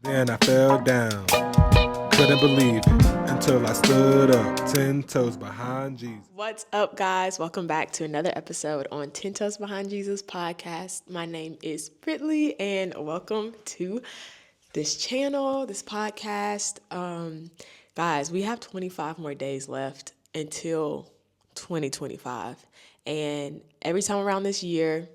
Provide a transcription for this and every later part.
Then I fell down, couldn't believe it until I stood up, 10 toes behind Jesus. What's up, guys? Welcome back to another episode on 10 Toes Behind Jesus podcast. My name is Britley, and welcome to this channel, this podcast. Guys, we have 25 more days left until 2025. And every time around this year,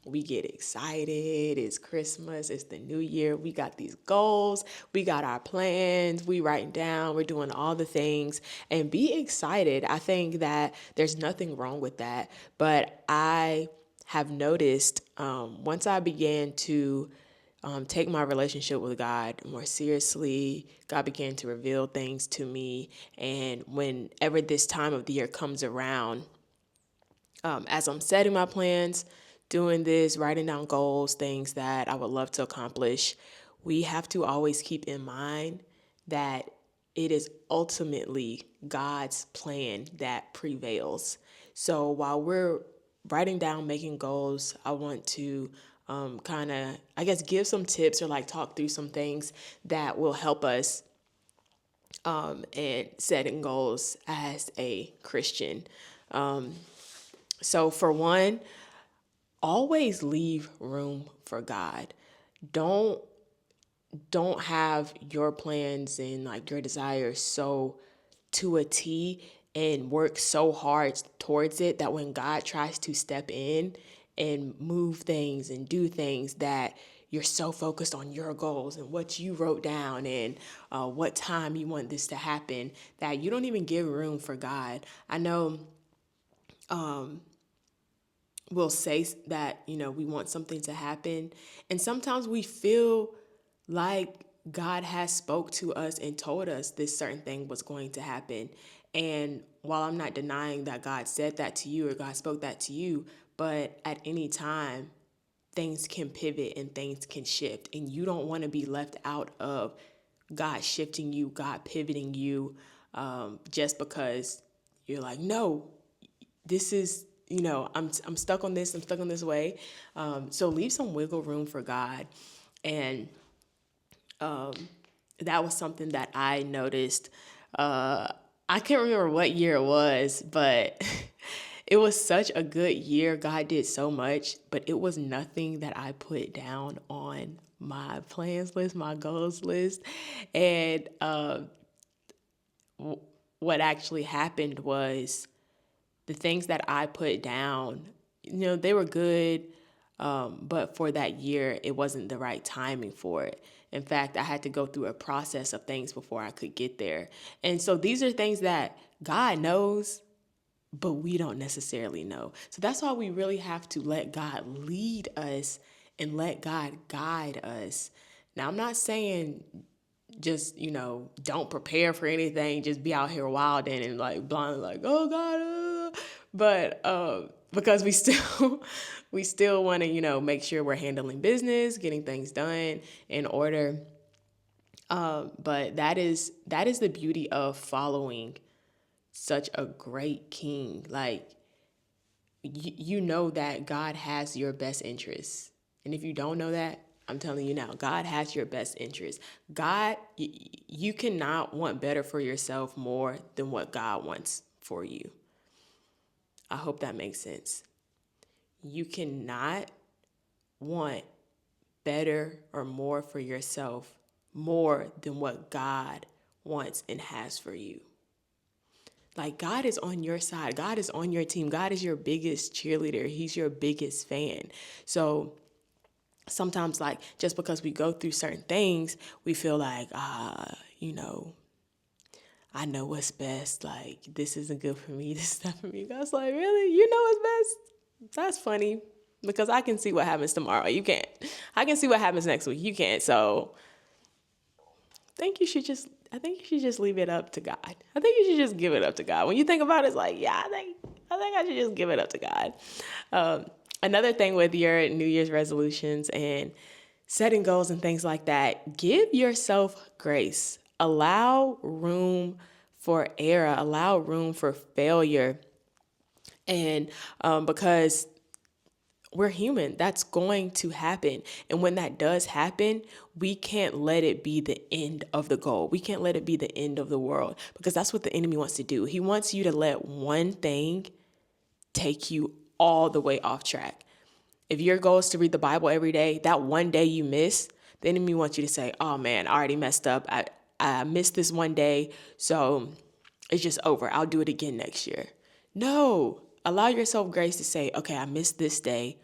we get excited. It's Christmas. It's the new year. We got these goals. We got our plans. We writing down. We're doing all the things and be excited. I think that there's nothing wrong with that. But I have noticed once I began to take my relationship with God more seriously, God began to reveal things to me. And whenever this time of the year comes around, as I'm setting my plans, doing this, writing down goals, things that I would love to accomplish, we have to always keep in mind that it is ultimately God's plan that prevails. So while we're writing down, making goals, I want to kind of, give some tips or talk through some things that will help us and setting goals as a Christian. So for one, always leave room for God. Don't have your plans and your desires so to a T and work so hard towards it that when God tries to step in and move things and do things, that you're so focused on your goals and what you wrote down and what time you want this to happen that you don't even give room for God. I know we'll say that, we want something to happen. And sometimes we feel like God has spoke to us and told us this certain thing was going to happen. And while I'm not denying that God said that to you or God spoke that to you, but at any time, things can pivot and things can shift. And you don't want to be left out of God shifting you, God pivoting you, just because you're like, no, this is, I'm stuck on this. I'm stuck on this way. So leave some wiggle room for God. And that was something that I noticed. I can't remember what year it was, but it was such a good year. God did so much, but it was nothing that I put down on my plans list, my goals list. And what actually happened was the things that I put down, they were good, but for that year, it wasn't the right timing for it. In fact, I had to go through a process of things before I could get there. And so these are things that God knows, but we don't necessarily know. So that's why we really have to let God lead us and let God guide us. Now, I'm not saying just, don't prepare for anything, just be out here wilding and blindly oh God, but because we still want to, make sure we're handling business, getting things done in order. But that is the beauty of following such a great king. You know that God has your best interests. And if you don't know that, I'm telling you now, God has your best interest. God, you cannot want better for yourself more than what God wants for you. I hope that makes sense. You cannot want better or more for yourself more than what God wants and has for you. God is on your side. God is on your team. God is your biggest cheerleader. He's your biggest fan. So sometimes just because we go through certain things, we feel I know what's best. This isn't good for me. This is not for me. God's really? You know what's best? That's funny because I can see what happens tomorrow. You can't. I can see what happens next week. You can't. So I think you should just leave it up to God. I think you should just give it up to God. When you think about it, it's I think I should just give it up to God. Another thing with your New Year's resolutions and setting goals and things like that, give yourself grace. Allow room for error. Allow room for failure. And because we're human. That's going to happen. And when that does happen, we can't let it be the end of the goal. We can't let it be the end of the world, because that's what the enemy wants to do. He wants you to let one thing take you all the way off track. If your goal is to read the Bible every day, that one day you miss, the enemy wants you to say, oh man, I already messed up. I missed this one day, so it's just over. I'll do it again next year. No, allow yourself grace to say, okay, I missed this day.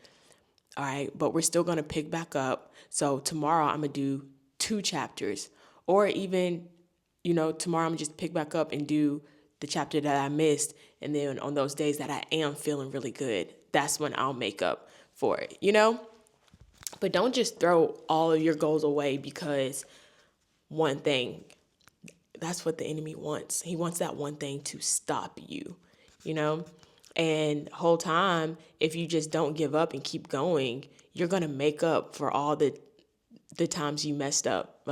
All right, but we're still going to pick back up. So tomorrow I'm going to do 2 chapters, or even, tomorrow I'm going to just pick back up and do the chapter that I missed. And then on those days that I am feeling really good, that's when I'll make up for it, But don't just throw all of your goals away because one thing. That's what the enemy wants. He wants that one thing to stop you, And the whole time, if you just don't give up and keep going, you're going to make up for all the times you messed up.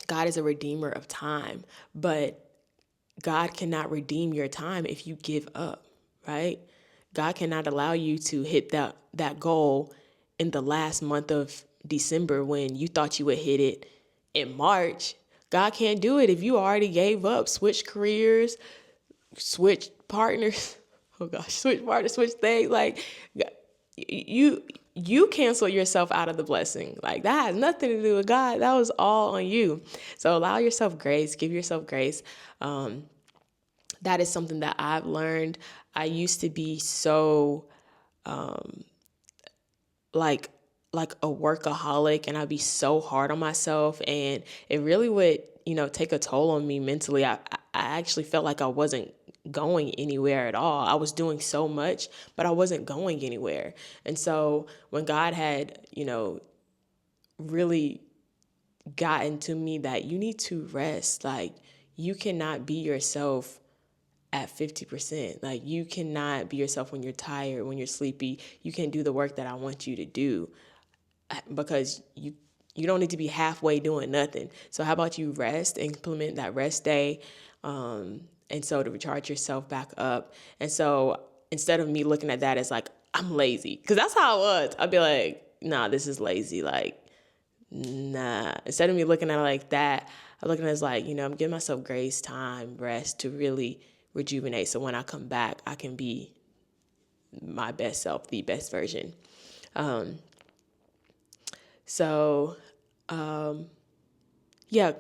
God is a redeemer of time, but God cannot redeem your time if you give up, right? God cannot allow you to hit that goal in the last month of December when you thought you would hit it in March. God can't do it if you already gave up, switch careers, switch partners. Oh gosh, switch partners, switch things. Like you cancel yourself out of the blessing. Like that has nothing to do with God. That was all on you. So allow yourself grace, give yourself grace. That is something that I've learned. I used to be so like a workaholic, and I'd be so hard on myself, and it really would, take a toll on me mentally. I actually felt like I wasn't going anywhere at all. I was doing so much, but I wasn't going anywhere. And so when God had, really gotten to me that you need to rest, like you cannot be yourself at 50%. Like you cannot be yourself when you're tired, when you're sleepy. You can't do the work that I want you to do, because you don't need to be halfway doing nothing. So how about you rest and implement that rest day, and so to recharge yourself back up. And so instead of me looking at that as like, I'm lazy, because that's how I was. I'd be like, nah, this is lazy. Like, nah. Instead of me looking at it like that, I'm looking at it as like, I'm giving myself grace, time, rest to really rejuvenate. So when I come back, I can be my best self, the best version. Yeah,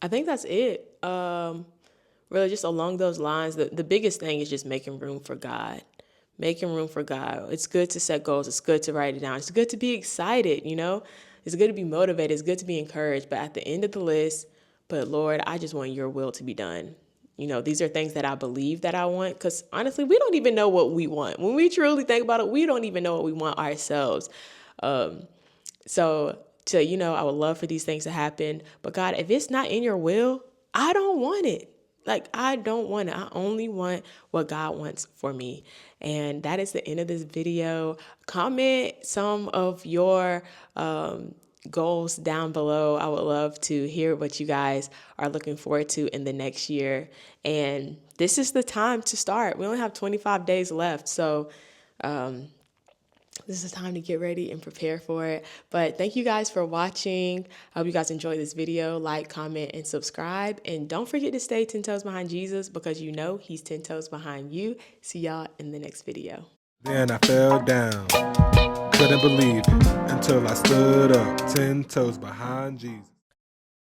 I think that's it. Really just along those lines, the biggest thing is just making room for God. Making room for God. It's good to set goals. It's good to write it down. It's good to be excited, It's good to be motivated. It's good to be encouraged. But at the end of the list, but Lord, I just want your will to be done. These are things that I believe that I want, because honestly, we don't even know what we want. When we truly think about it, we don't even know what we want ourselves. So I would love for these things to happen. But God, if it's not in your will, I don't want it. Like, I don't want it. I only want what God wants for me. And that is the end of this video. Comment some of your goals down below. I would love to hear what you guys are looking forward to in the next year. And this is the time to start. We only have 25 days left. So this is time to get ready and prepare for it. But thank you guys for watching. I hope you guys enjoyed this video. Like, comment, and subscribe. And don't forget to stay 10 toes behind Jesus, because he's 10 toes behind you. See y'all in the next video. Then I fell down, couldn't believe it, until I stood up 10 toes behind Jesus.